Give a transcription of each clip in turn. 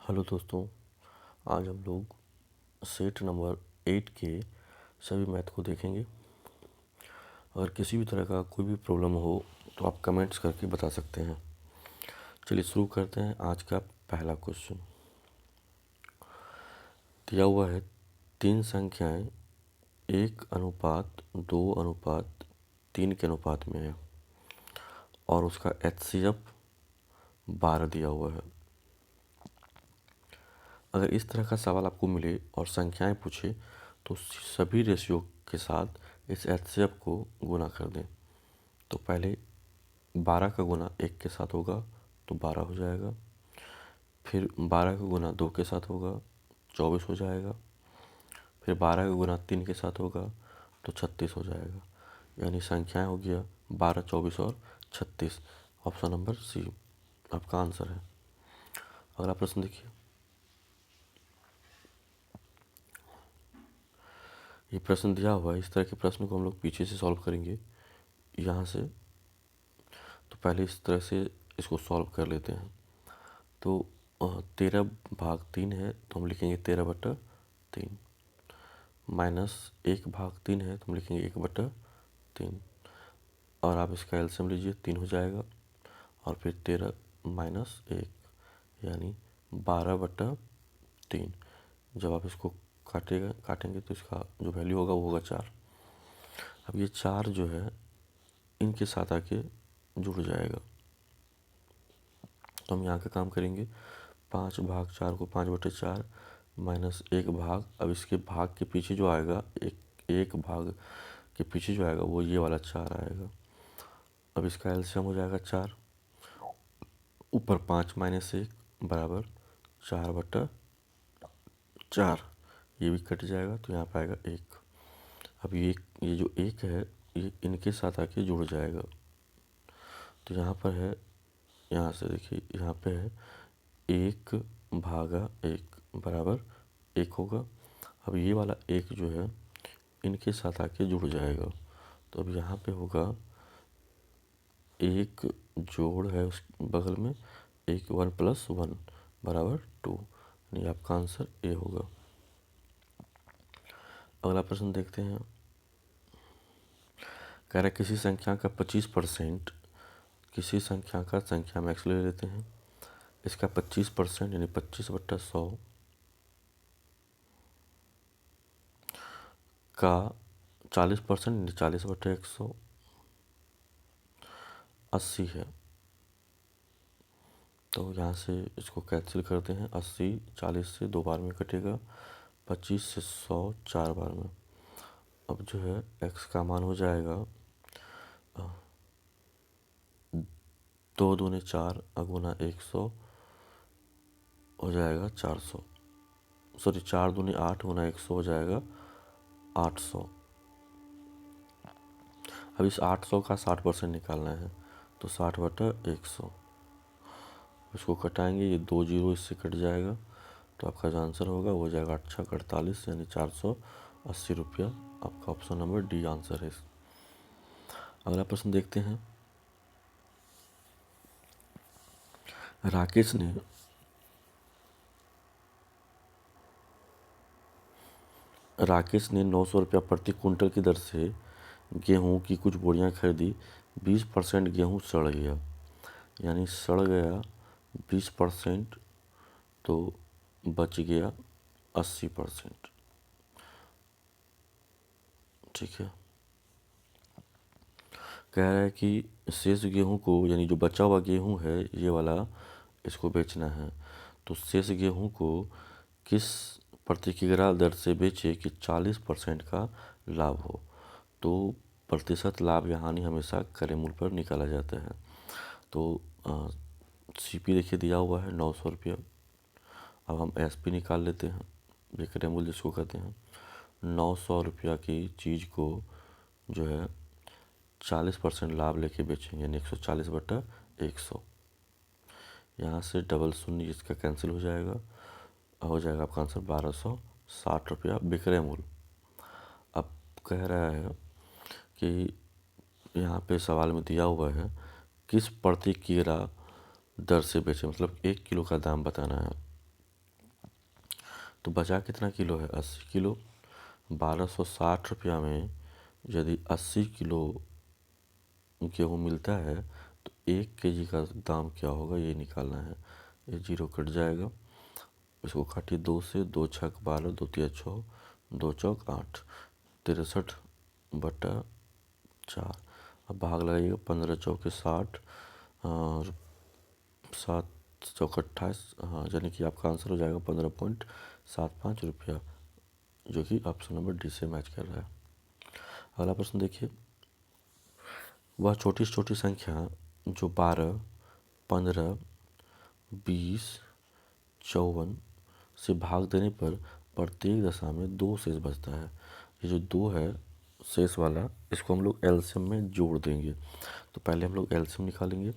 Hello दोस्तों, आज हम लोग सेट नंबर 8 के सभी मैथ को देखेंगे। अगर किसी भी तरह का कोई भी प्रॉब्लम हो तो आप कमेंट्स करके बता सकते हैं। चलिए शुरू करते हैं। आज का पहला क्वेश्चन दिया हुआ है, 3 संख्याएं 1:2:3 के अनुपात में है और उसका HCF 12 दिया हुआ है। अगर इस तरह का सवाल आपको मिले और संख्याएं पूछे तो सभी रेशियो के साथ इस HCF को गुना कर दें। तो पहले 12 का गुना 1 के साथ होगा तो 12 हो जाएगा। फिर 12 का गुना 2 के साथ होगा 24 हो जाएगा। फिर 12 का गुना 3 के साथ होगा तो 36 हो जाएगा। यानी संख्याएं हो गया 12, 24 और 36। ऑप्शन नंबर सी आपका आंसर है। अगला प्रश्न देखिए। ये प्रश्न दिया हुआ है, इस तरह के प्रश्न को हम लोग पीछे से सॉल्व करेंगे यहाँ से। तो पहले इस तरह से इसको सॉल्व कर लेते हैं। तो 13/3 है तो हम लिखेंगे 13/3 माइनस 1/3 है तो हम लिखेंगे 1/3 और आप इसका एलसीएम लीजिए 3 हो जाएगा और फिर 13 माइनस 1 यानी 12/3। जब आप इसको काटेंगे तो इसका जो वैल्यू होगा वो होगा 4। अब ये 4 जो है इनके साथ आके जुड़ जाएगा तो हम यहाँ का काम करेंगे। 5/4 को 5/4 माइनस 1 भाग, अब इसके भाग के पीछे जो आएगा एक भाग के पीछे जो आएगा वो ये वाला 4 आएगा। अब इसका एलसीएम हो जाएगा 4, ऊपर 5 माइनस 1 बराबर 4/4। ये भी कट जाएगा तो यहाँ पर आएगा 1। अब ये जो 1 है ये इनके साथ आके जुड़ जाएगा तो यहाँ पर है, यहाँ से देखिए यहाँ पे है 1/1 बराबर 1 होगा। अब ये वाला 1 जो है इनके साथ आके जुड़ जाएगा तो अब यहाँ पे होगा 1 जोड़ है उस बगल में 1 1 + 1 बराबर 2, यानी आपका आंसर ए होगा। अगला प्रश्न देखते हैं। कह रहा है किसी संख्या का 25%, किसी संख्या का संख्या में x ले लेते हैं। इसका 25% यानी 25/100 का 40% यानी 40/100 80 है। तो यहाँ से इसको कैंसिल करते हैं। 80 40 से 2 बार में कटेगा, 25 से 100 4 बार में। अब जो है x का मान हो जाएगा 2 दूनी 4 गुना 100 हो जाएगा 400। सॉरी 4 दूनी 8 गुना 100 हो जाएगा 800। अब इस 800 का 60% निकालना है तो 60/100। इसको कटाएंगे, ये 2 जीरो इससे कट जाएगा तो आपका जो आंसर होगा वो हो जाएगा 8×48 यानी 480 रुपया। आपका ऑप्शन नंबर डी आंसर है। अगला प्रश्न देखते हैं। राकेश ने 900 रुपया प्रति कुंटल की दर से गेहूं की कुछ बोरियां खरीदी। 20% गेहूं सड़ गया, यानी सड़ गया 20% तो बच गया 80%। ठीक है। कह रहा है कि शेष गेहूं को, यानी जो बचा हुआ गेहूं है ये वाला, इसको बेचना है। तो शेष गेहूं को किस प्रति किलोग्राम दर से बेचे कि 40% का लाभ हो। तो प्रतिशत लाभ या हानि हमेशा क्रय मूल्य पर निकाला जाता है। तो सीपी देखिए दिया हुआ है 900 रुपया। अब हम एसपी निकाल लेते हैं, ये क्रय मूल्य जिसको कहते हैं। 900 रुपया की चीज़ को जो है 40% लाभ लेके बेचेंगे, यानी 140/100। यहाँ से डबल शून्य इसका कैंसिल हो जाएगा, हो जाएगा आपका आंसर 1260 रुपया विक्रय मूल्य। अब कह रहा है कि यहाँ पे सवाल में दिया हुआ है किस प्रति किलोग्राम दर से बेचे, मतलब 1 किलो का दाम बताना है। तो बचा कितना किलो है? 80 किलो। 1260 रुपया में यदि 80 किलो गेहूँ मिलता है तो 1 kg का दाम क्या होगा, ये निकालना है। ये जीरो कट जाएगा, इसको काटिए 2 से। 2 छक 12, 2 तिया 6, 2 चौक 8, 63/4। अब भाग लगाइएगा, 15 चौके 60 और 7 चौक 28, हाँ, यानी कि आपका आंसर हो जाएगा 15.75 रुपया, जो कि ऑप्शन नंबर डी से मैच कर रहा है। अगला प्रश्न देखिए, वह छोटी छोटी संख्या जो 12, 15, 20, 54 से भाग देने पर प्रत्येक दशा में 2 शेष बचता है। ये जो 2 है शेष वाला, इसको हम लोग एलसीएम में जोड़ देंगे। तो पहले हम लोग एलसीएम निकालेंगे।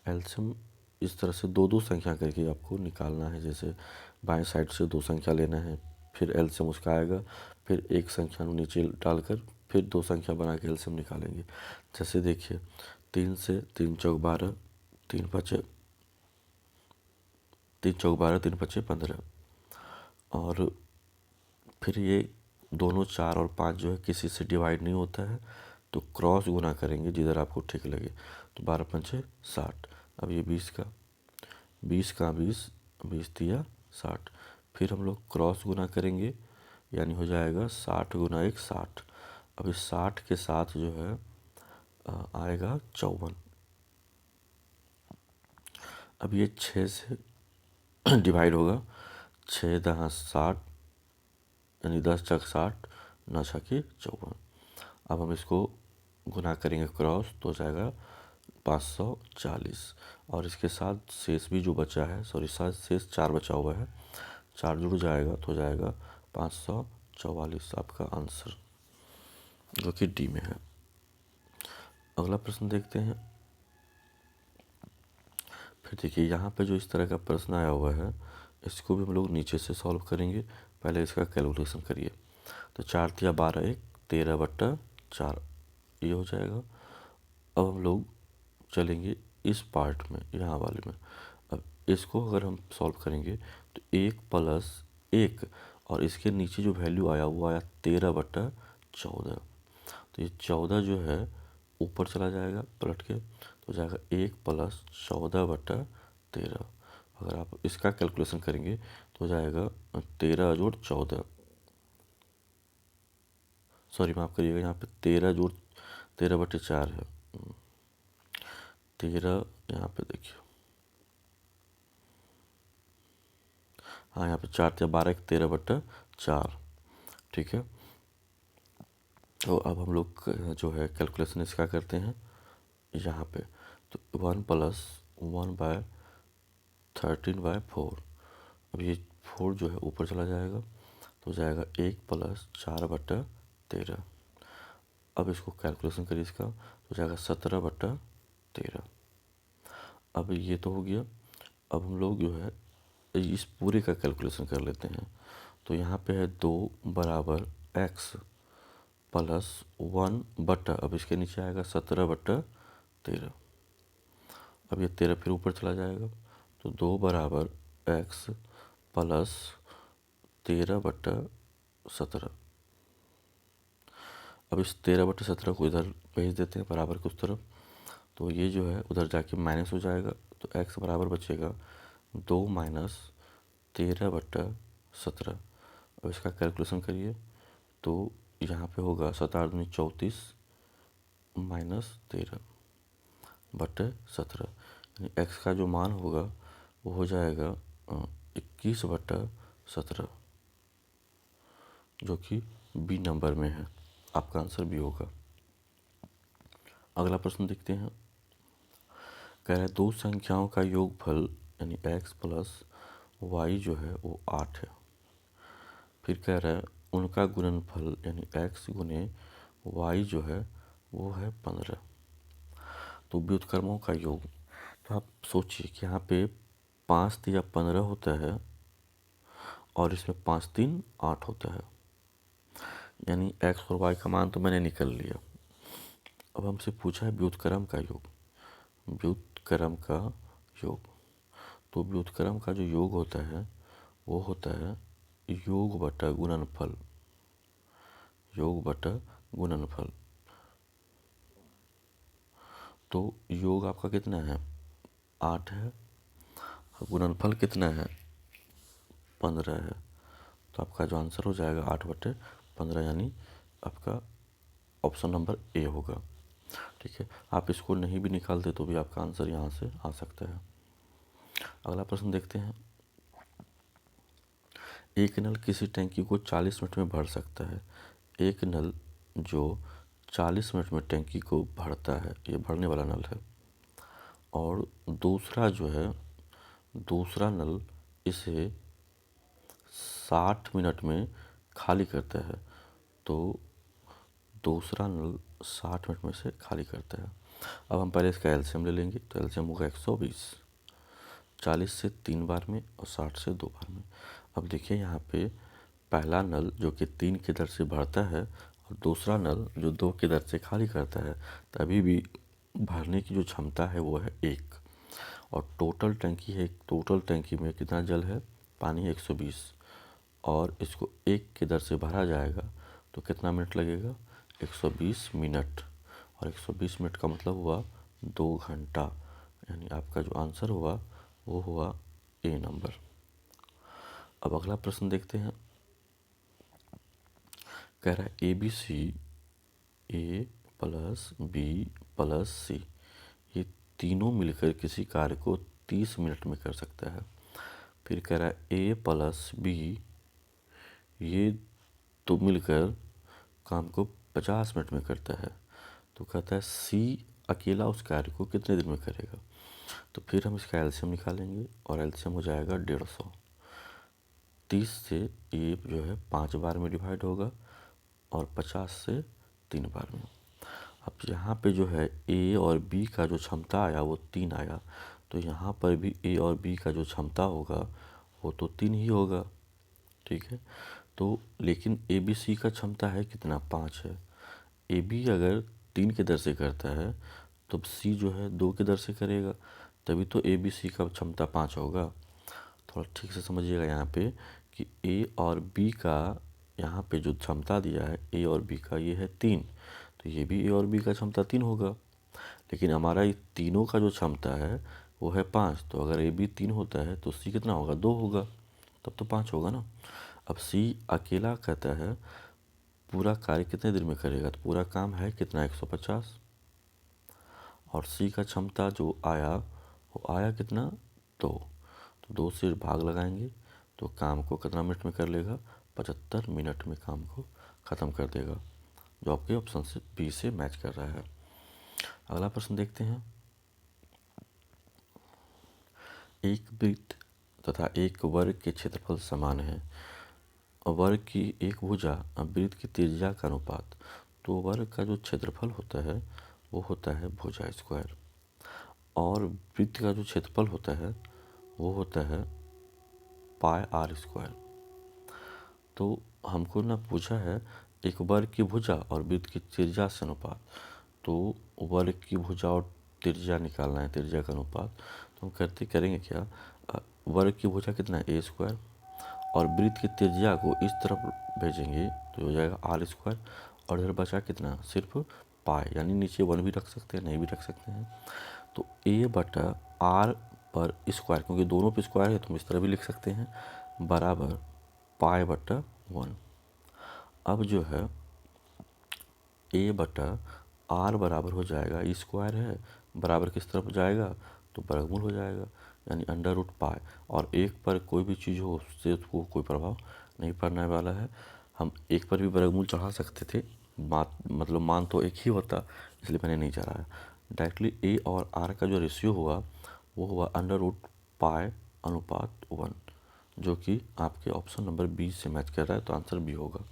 एलसीएम इस तरह से 2 2 संख्या करके आपको निकालना है। जैसे बाएं साइड से 2 संख्या लेना है, फिर एलसीएम उसका आएगा, फिर एक संख्या नीचे डालकर फिर 2 संख्या बना के एलसीएम निकालेंगे। जैसे देखिए, 3 से 3 चौक 12, 3 5 3 चौक 12, 3 5 15, और फिर ये दोनों 4 और 5 जो है किसी से डिवाइड नहीं होता है, तो क्रॉस गुना करेंगे जिधर आपको ठीक लगे। तो 12 पंचे 60। अब ये 20 का 20 का 20, 20 तिया 60। फिर हम लोग क्रॉस गुना करेंगे, यानी हो जाएगा 60 गुना 1 60। अब इस 60 के साथ जो है आएगा 54। अब ये 6 से डिवाइड होगा, 6 10 60, यानी 10 चक 60, 9 छके 54। अब हम इसको गुना करेंगे क्रॉस, तो हो जाएगा 540। और इसके साथ शेष भी जो बचा है, सॉरी साथ शेष 4 बचा हुआ है, 4 जुड़ जाएगा तो हो जाएगा 544 आपका आंसर, जो कि डी में है। अगला प्रश्न देखते हैं। फिर देखिए, यहाँ पे जो इस तरह का प्रश्न आया हुआ है, इसको भी हम लोग नीचे से सॉल्व करेंगे। पहले इसका कैलकुलेशन करिए। तो 4 तिया 12 1, 13/4 ये हो जाएगा। अब हम लोग चलेंगे इस पार्ट में, यहाँ वाले में। अब इसको अगर हम सॉल्व करेंगे तो 1 + 1, और इसके नीचे जो वैल्यू आया वो आया 13/14। तो ये 14 जो है ऊपर चला जाएगा पलट के, तो जाएगा 1 + 14/13। अगर आप इसका कैलकुलेशन करेंगे तो हो जाएगा 13 जोड़ 14, सॉरी माफ़ करिएगा, यहाँ पे 13 जोड़ 13/4 है। 13 यहाँ पे देखिए, हाँ यहाँ पे 4 या 12 13/4, ठीक है। तो अब हम लोग जो है कैलकुलेशन इसका करते हैं यहाँ पे। तो 1 + 1/13/4, अब ये 4 जो है ऊपर चला जाएगा, तो जाएगा 1 + 4/13। अब इसको कैलकुलेशन करिए इसका, तो जाएगा 17/13। अब ये तो हो गया। अब हम लोग जो है इस पूरे का कैलकुलेशन कर लेते हैं। तो यहाँ पे है 2 बराबर x + 1 बटा, अब इसके नीचे आएगा 17/13। अब ये 13 फिर ऊपर चला जाएगा, तो 2 बराबर x + 13/17। अब इस 13/17 को इधर भेज देते हैं बराबर के उस तरफ, तो ये जो है उधर जाके माइनस हो जाएगा। तो x बराबर बचेगा 2 - 13/17। अब इसका कैलकुलेशन करिए, तो यहाँ पे होगा 7 8 दूनी 34 - 13/17, यानी x का जो मान होगा वो हो जाएगा 21/17, जो कि बी नंबर में है। आपका आंसर बी होगा। अगला प्रश्न देखते हैं। कह रहा है 2 संख्याओं का योगफल यानी x + y जो है वो 8 है। फिर कह रहा है उनका गुणनफल यानी x गुने y जो है वो है 15। तो व्युत्क्रमों का योग, तो आप सोचिए कि यहाँ पे 5 तिया 15 होता है और इसमें 5 3 8 होता है, यानी x और y का मान तो मैंने निकल लिया। अब हमसे पूछा है व्युत्क्रम का योग। व्युत्क्रम का योग, तो व्युत्क्रम का जो योग होता है वो होता है योग बटा गुणनफल, योग बटा गुणनफल। तो योग आपका कितना है 8 है, गुणनफल कितना है 15 है। तो आपका जो आंसर हो जाएगा 8/15, यानी आपका ऑप्शन नंबर ए होगा। ठीक है, आप इसको नहीं भी निकालते तो भी आपका आंसर यहाँ से आ सकता है। अगला प्रश्न देखते हैं। एक नल किसी टैंकी को 40 मिनट में भर सकता है। एक नल जो 40 मिनट में टैंकी को भरता है, ये भरने वाला नल है, और दूसरा जो है, दूसरा नल इसे 60 मिनट में खाली करता है। तो दूसरा नल 60 मिनट में से खाली करता है। अब हम पहले इसका एलसीएम ले लेंगे। तो एलसीएम होगा 120, 40 से 3 बार में और 60 से 2 बार में। अब देखिए यहाँ पे पहला नल जो कि 3 की दर से भरता है और दूसरा नल जो 2 की दर से खाली करता है, तभी भी भरने की जो क्षमता है वो है 1। और टोटल टंकी है, टोटल टंकी में कितना जल है, पानी है 120, और इसको 1 की दर से भरा जाएगा तो कितना मिनट लगेगा 120 मिनट, और 120 मिनट का मतलब हुआ 2 घंटा। यानी आपका जो आंसर हुआ वो हुआ ए नंबर। अब अगला प्रश्न देखते हैं। कह रहा है ABC A plus B plus C, ये तीनों मिलकर किसी कार्य को 30 मिनट में कर सकता है। फिर कह रहा है A प्लस B, ये तो मिलकर काम को 50 मिनट में करता है। तो कहता है C अकेला उस कार्य को कितने दिन में करेगा। तो फिर हम इसका एलसीएम निकालेंगे और एलसीएम हो जाएगा 150। 30 से ये जो है 5 बार में डिवाइड होगा और 50 से 3 बार में। अब यहाँ पे जो है ए और बी का जो क्षमता आया वो 3 आया, तो यहाँ पर भी ए और बी का जो क्षमता होगा वो तो 3 ही होगा। ठीक है, तो लेकिन ए बी सी का क्षमता है कितना, 5 है। ए बी अगर 3 की दर से करता है तो सी जो है 2 की दर से करेगा, तभी तो ए बी सी का क्षमता 5 होगा। थोड़ा ठीक से समझिएगा यहाँ पे कि ए और बी का यहाँ पे जो क्षमता दिया है ए और बी का, ये है 3, तो ये भी ए और बी का क्षमता 3 होगा। लेकिन हमारा ये तीनों का जो क्षमता है वो है 5, तो अगर ए बी 3 होता है तो सी कितना होगा, 2 होगा, तब तो 5 होगा ना। अब सी अकेला कहता है पूरा कार्य कितने देर में करेगा, तो पूरा काम है कितना 150, और सी का क्षमता जो आया वो आया कितना 2, तो 2 से भाग लगाएंगे तो काम को कितना मिनट में कर लेगा, 75 मिनट में काम को ख़त्म कर देगा, जो आपके ऑप्शन से बी से मैच कर रहा है। अगला प्रश्न देखते हैं। एक वृत्त तथा एक वर्ग के क्षेत्रफल समान है। वर्ग की एक भुजा वृत्त की त्रिज्या का अनुपात। तो वर्ग का जो क्षेत्रफल होता है वो होता है भुजा स्क्वायर, और वृत्त का जो क्षेत्रफल होता है वो होता है पाई आर स्क्वायर। तो हमको ना पूछा है एक वर्ग की भुजा और वृत्त की त्रिज्या से अनुपात, तो वर्ग की भुजा और त्रिज्या निकालना है, त्रिज्या का अनुपात। तो हम करेंगे क्या, वर्ग की भुजा कितना है ए स्क्वायर, और वृत्त की त्रिज्या को इस तरफ भेजेंगे तो हो जाएगा आर स्क्वायर, और इधर बचा कितना सिर्फ पाई, यानी नीचे 1 भी रख सकते हैं, नहीं भी रख सकते हैं। तो ए बटा आर पर स्क्वायर, क्योंकि दोनों पे स्क्वायर है तो हम इस तरह भी लिख सकते हैं, बराबर पाई बटा 1। अब जो है ए बटा आर बराबर हो जाएगा, ई स्क्वायर है बराबर किस तरफ जाएगा, तो वर्गमूल हो जाएगा, यानी अंडर रूट पाई। और एक पर कोई भी चीज़ हो उससे उसको कोई प्रभाव नहीं पड़ने वाला है। हम एक पर भी वर्गमूल चढ़ा सकते थे, मतलब मान तो एक ही होता, इसलिए मैंने नहीं चढ़ाया। डायरेक्टली ए और आर का जो रेशियो हुआ वो हुआ अंडर रूट पाई अनुपात 1, जो कि आपके ऑप्शन नंबर बी से मैच कर रहा है, तो आंसर बी होगा।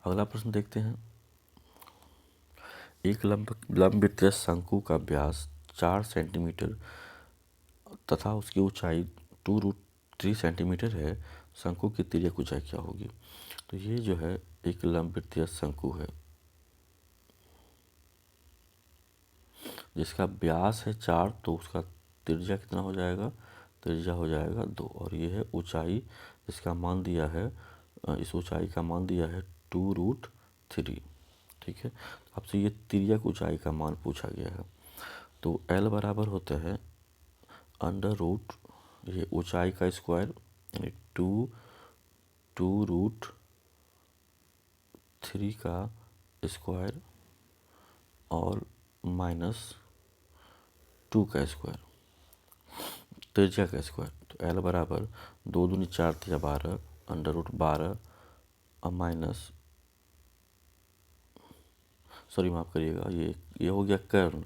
अगला प्रश्न देखते हैं। एक लंबवृत्तीय शंकु का व्यास 4 सेंटीमीटर तथा उसकी ऊंचाई 2√3 सेंटीमीटर है। शंकु की तिर्यक ऊंचाई क्या होगी। तो ये जो है एक लंबवृत्तीय शंकु है जिसका व्यास है 4, तो उसका त्रिज्या कितना हो जाएगा त्रिज्या हो जाएगा 2 और ये है ऊंचाई, इसका मान दिया है, इस ऊंचाई का मान दिया है 2√3। ठीक है, आपसे ये तिर्यक ऊंचाई का मान पूछा गया है। तो L बराबर होता है अंडर रूट ये ऊंचाई का स्क्वायर यानी 2√3 का स्क्वायर और -2 का स्क्वायर, त्रिज्या का स्क्वायर। तो L बराबर 2 दूनी 4 तिया 12 अंडर रूट 12 और माइनस, सॉरी माफ़ करिएगा, ये हो गया कर्ण।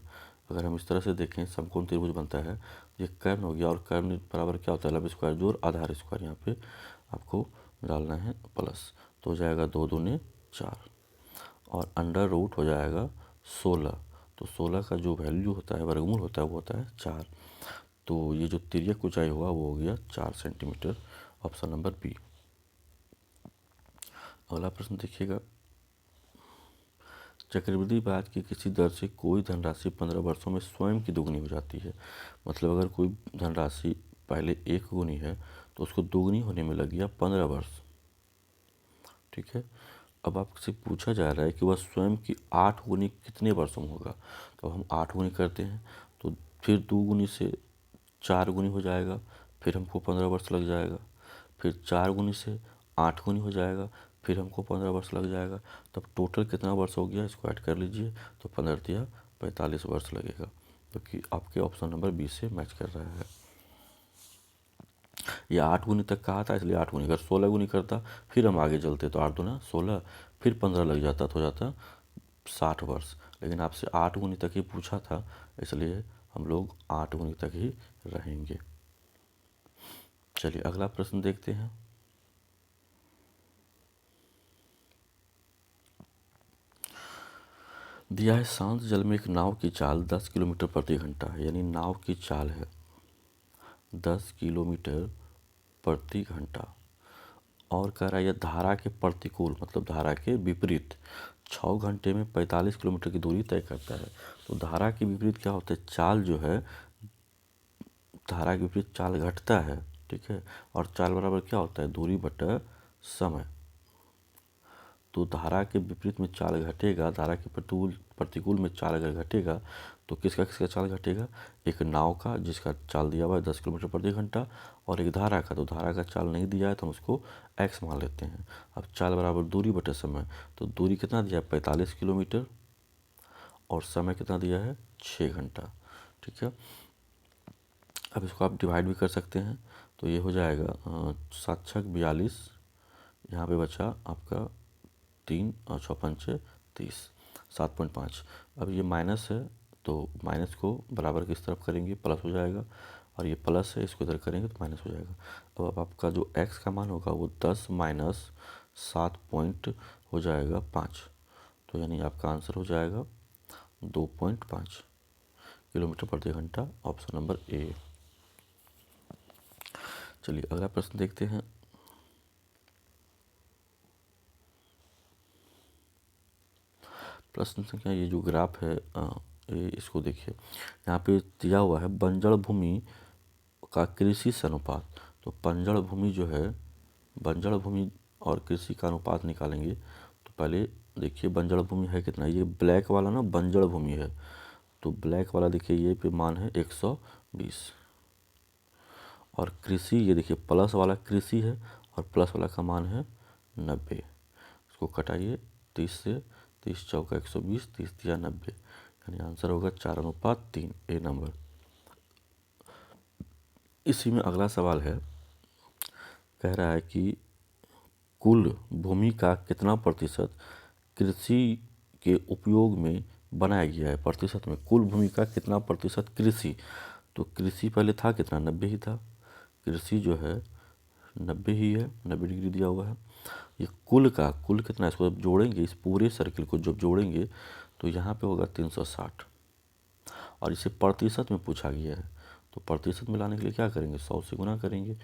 अगर हम इस तरह से देखें समकोण त्रिभुज बनता है, ये कर्ण हो गया और कर्ण बराबर क्या होता है, लंब स्क्वायर जोड़ आधार स्क्वायर। यहाँ पे आपको डालना है प्लस, तो हो जाएगा 2 दूनी 4 और अंडर रूट हो जाएगा 16। तो 16 का जो वैल्यू होता है, वर्गमूल होता है, वो होता है 4। तो ये जो तिर्यक ऊंचाई हुआ वो हो गया 4 सेंटीमीटर, ऑप्शन नंबर बी। अगला प्रश्न देखिएगा, चक्रवृद्धि ब्याज की किसी दर से कोई धनराशि 15 वर्षों में स्वयं की दोगुनी हो जाती है। मतलब अगर कोई धनराशि पहले 1 गुनी है तो उसको दोगुनी होने में लग गया 15 वर्ष। ठीक है, अब आपसे पूछा जा रहा है कि वह स्वयं की 8 गुनी कितने वर्षों में होगा। तो हम 8 गुनी करते हैं तो फिर 2 गुनी से 4 गुनी हो जाएगा, फिर हमको 15 वर्ष लग जाएगा, फिर 4 गुनी से 8 गुनी हो जाएगा, फिर हमको 15 वर्ष लग जाएगा। तब टोटल कितना वर्ष हो गया, इसको ऐड कर लीजिए, तो 15 तिया 45 वर्ष लगेगा, क्योंकि आपके ऑप्शन नंबर 20 से मैच कर रहा है। ये 8 गुनी तक कहा था, इसलिए 8 गुनी। अगर 16 गुनी करता फिर हम आगे चलते तो 8 दूना 16, फिर 15 लग जाता तो हो जाता 60 वर्ष। लेकिन आपसे 8 गुनी तक ही पूछा था, इसलिए हम लोग 8 गुनी तक ही रहेंगे। चलिए अगला प्रश्न देखते हैं। दिया है शांत जल में एक नाव की चाल 10 किलोमीटर प्रति घंटा है, यानी नाव की चाल है 10 किलोमीटर प्रति घंटा, और कह रहा है यह धारा के प्रतिकूल मतलब धारा के विपरीत 6 घंटे में 45 किलोमीटर की दूरी तय करता है। तो धारा के विपरीत क्या होता है, चाल जो है, धारा के विपरीत चाल घटता है। ठीक है, और चाल बराबर क्या होता है, दूरी बटा समय। तो धारा के विपरीत में चाल घटेगा, धारा के प्रतिकूल में चाल अगर घटेगा तो किसका किसका चाल घटेगा, एक नाव का जिसका चाल दिया हुआ है 10 किलोमीटर प्रति घंटा, और एक धारा का। तो धारा का चाल नहीं दिया है तो हम उसको x मान लेते हैं। अब चाल बराबर दूरी बटे समय, तो दूरी कितना दिया है 45 किलोमीटर और समय कितना दिया है 6 घंटा। ठीक है, अब इसको आप डिवाइड भी कर सकते हैं, तो ये हो जाएगा 7 छक 42, यहाँ पे बचा आपका 3 और 6 पंचे 30, 7.5। अब ये माइनस है तो माइनस को बराबर किस तरफ करेंगे, प्लस हो जाएगा, और ये प्लस है इसको इधर करेंगे तो माइनस हो जाएगा। अब आपका जो x का मान होगा वो 10 माइनस 7 पॉइंट हो जाएगा 5, तो यानी आपका आंसर हो जाएगा 2.5 किलोमीटर प्रति घंटा, ऑप्शन नंबर ए। चलिए अगला प्रश्न देखते हैं। प्रश्न संख्या, ये जो ग्राफ है ये इसको देखिए, यहाँ पे दिया हुआ है बंजर भूमि का कृषि से अनुपात। तो बंजर भूमि जो है, बंजर भूमि और कृषि का अनुपात निकालेंगे। तो पहले देखिए बंजर भूमि है कितना, ये ब्लैक वाला ना बंजर भूमि है, तो ब्लैक वाला देखिए ये पे मान है 120, और कृषि ये देखिए प्लस वाला कृषि है और प्लस वाला का मान है 90। इसको कटाइए 30 से, 30 चौका 120, 30 तिया 90, यानी आंसर होगा 4:3, ए नंबर। इसी में अगला सवाल है, कह रहा है कि कुल भूमि का कितना प्रतिशत कृषि के उपयोग में बनाया गया है। प्रतिशत में कुल भूमि का कितना प्रतिशत कृषि, तो कृषि पहले था कितना 90 ही था, कृषि जो है 90 ही है, 90 डिग्री दिया हुआ है। ये कुल का कुल कितना, इसको जब जोड़ेंगे, इस पूरे सर्किल को जब जोड़ेंगे तो यहाँ पे होगा 360, और इसे प्रतिशत में पूछा गया है। तो प्रतिशत में लाने के लिए क्या करेंगे, 100 से गुना करेंगे,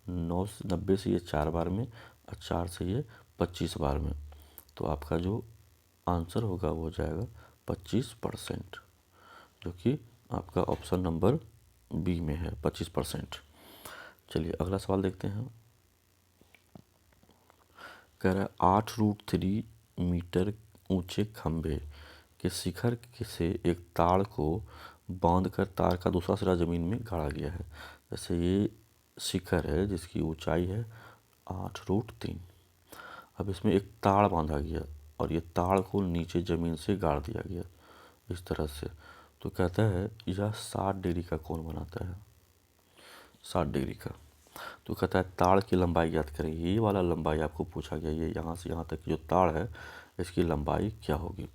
90 से ये 4 बार में और 4 से ये 25 बार में, तो आपका जो आंसर होगा वो हो जाएगा 25%, जो कि आपका ऑप्शन नंबर बी में है 25%। चलिए अगला सवाल देखते हैं। कह रहा है 8√3 मीटर ऊंचे खंभे के शिखर से एक तार को बांधकर तार का दूसरा सिरा जमीन में गाड़ा गया है। जैसे ये शिखर है जिसकी ऊंचाई है 8√3। अब इसमें एक तार बांधा गया और ये तार को नीचे ज़मीन से गाड़ दिया गया इस तरह से। तो कहता है यह 60 डिग्री का कोण बनाता है, 60 डिग्री का। तो कहता है तार की लंबाई ज्ञात करें। ये वाला लंबाई आपको पूछा गया, ये यहाँ से यहाँ तक जो तार है इसकी लंबाई क्या होगी।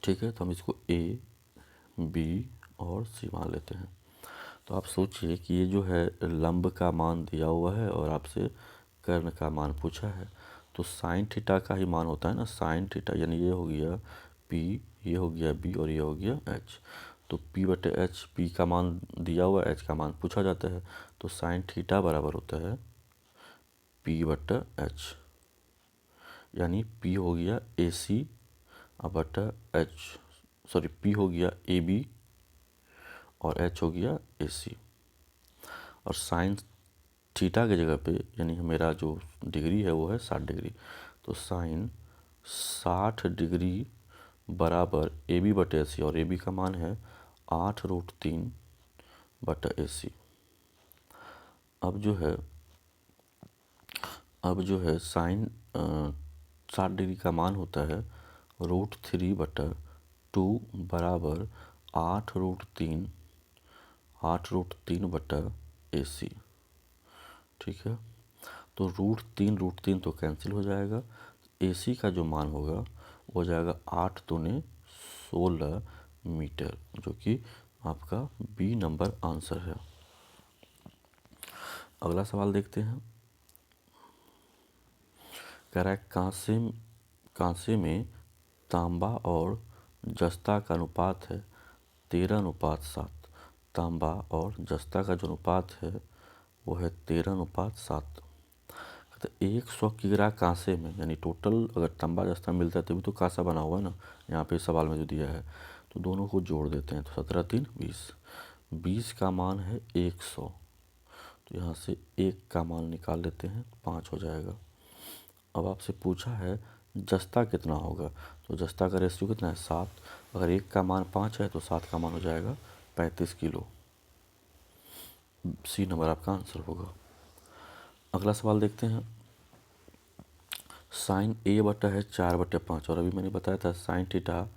ठीक है, तो हम इसको ए, बी और सी मान लेते हैं। तो आप सोचिए कि ये जो है लंब का मान दिया हुआ है और आपसे कर्ण का मान पूछा है। तो साइन थीटा का ही मान होता है ना, साइन थीटा, यानी ये हो गया पी, ये हो गया बी और ये हो गया एच। तो पी बटे एच, पी का मान दिया हुआ है, एच का मान पूछा जाता है। तो साइन थीटा बराबर होता है पी बटा एच, यानी पी हो गया ए सी बटा एच, सॉरी पी हो गया ए बी और एच हो गया ए सी। और साइन थीटा की जगह पे यानी मेरा जो डिग्री है वो है 60 डिग्री। तो साइन 60 डिग्री बराबर ए बी बटे ए सी, और ए बी का मान है 8√3 बटा ए सी। अब जो है साइन 60 डिग्री का मान होता है √3 बटा 2 बराबर 8√3 बटा ए सी। ठीक है, तो √3 तो कैंसिल हो जाएगा। ए सी का जो मान होगा वो हो जाएगा 8 दूने 16 मीटर, जो कि आपका बी नंबर आंसर है। अगला सवाल देखते हैं। कह रहा है कांसे में तांबा और जस्ता का अनुपात है 13:7। तांबा और जस्ता का जो अनुपात है वो है 13:7। तो 100 किग्रा कांसे में, यानी टोटल अगर तांबा जस्ता मिलता है तभी तो कांसा बना हुआ है ना, यहाँ पे सवाल में जो दिया है। तो दोनों को जोड़ देते हैं, तो 17×3 20। 20 का मान है 100, तो यहाँ से 1 का मान निकाल लेते हैं, 5 हो जाएगा। अब आपसे पूछा है जस्ता कितना होगा, तो जस्ता का रेशियो कितना है 7। अगर 1 का मान 5 है तो 7 का मान हो जाएगा 35 किलो। सी नंबर आपका आंसर होगा। अगला सवाल देखते हैं। साइन ए बटा है 4/5, और अभी मैंने बताया था साइन थीटा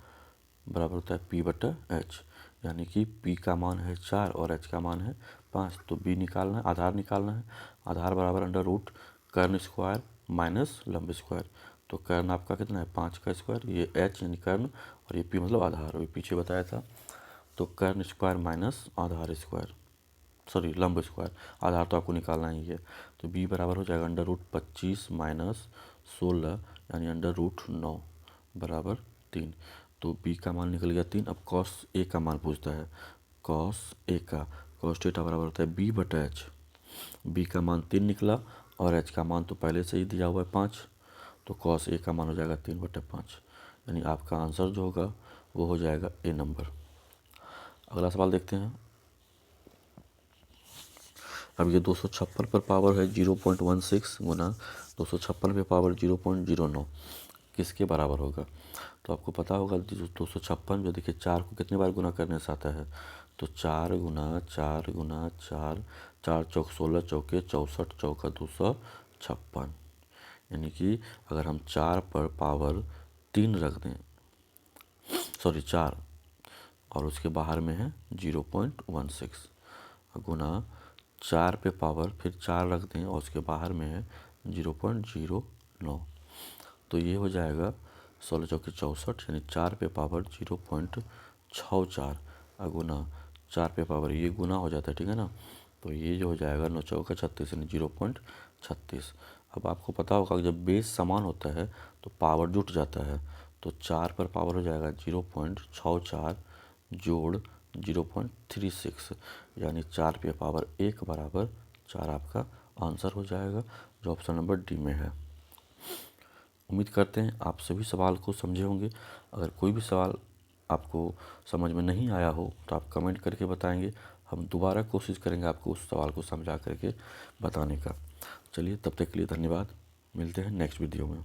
बराबर होता है पी बटा एच, यानी कि पी का मान है 4 और एच का मान है 5। तो बी निकालना है, आधार निकालना है। आधार बराबर अंडर रूट कर्ण स्क्वायर माइनस लंब स्क्वायर। तो कर्ण आपका कितना है 5 का स्क्वायर, ये एच यानी कर्ण और ये पी मतलब आधार, अभी पीछे बताया था। तो कर्ण स्क्वायर माइनस आधार स्क्वायर, सॉरी लंब स्क्वायर, आधार तो आपको निकालना ही है। तो बी बराबर हो जाएगा अंडर रूट 25 माइनस 16 यानी अंडर रूट 9 बराबर 3। तो बी का मान निकल गया 3। अब कॉस ए का मान पूछता है। कॉस ए का कॉस थीटा बराबर होता है बी बटा एच। बी का मान 3 निकला और एच का मान तो पहले से ही दिया हुआ है 5। तो कॉस ए का मान हो जाएगा 3/5, यानी आपका आंसर जो होगा वो हो जाएगा ए नंबर। अगला सवाल देखते हैं। अब ये 256 पर पावर है 0.16 गुना 256 पे पावर 0.09 किसके बराबर होगा। तो आपको पता होगा 256 जो देखिए 4 को कितने बार गुना करने से आता है, तो 4 गुना 4 गुना 4, 4 चौक 16 चौके 64 चौका 256, यानी कि अगर हम 4 पर पावर 3 रख दें, सॉरी 4 और उसके बाहर में है 0.16 गुना 4 पे पावर फिर 4 रख दें और उसके बाहर में है 0.09, तो ये हो जाएगा 16 चौके 64, यानी 4 पे पावर 0.64 गुना 4 पे पावर, ये गुना हो जाता है, ठीक है ना। तो ये जो हो जाएगा 9 चौका 36 यानी 0.36। अब आपको पता होगा कि जब बेस समान होता है तो पावर जुट जाता है। तो 4 पर पावर हो जाएगा 0.64 जोड़ 0.36, यानी 4 पे पावर 1 बराबर 4 आपका आंसर हो जाएगा, जो ऑप्शन नंबर डी में है। उम्मीद करते हैं आप सभी सवाल को समझे होंगे। अगर कोई भी सवाल आपको समझ में नहीं आया हो तो आप कमेंट करके बताएंगे, हम दोबारा कोशिश करेंगे आपको उस सवाल को समझा करके बताने का। चलिए, तब तक के लिए धन्यवाद। मिलते हैं नेक्स्ट वीडियो में।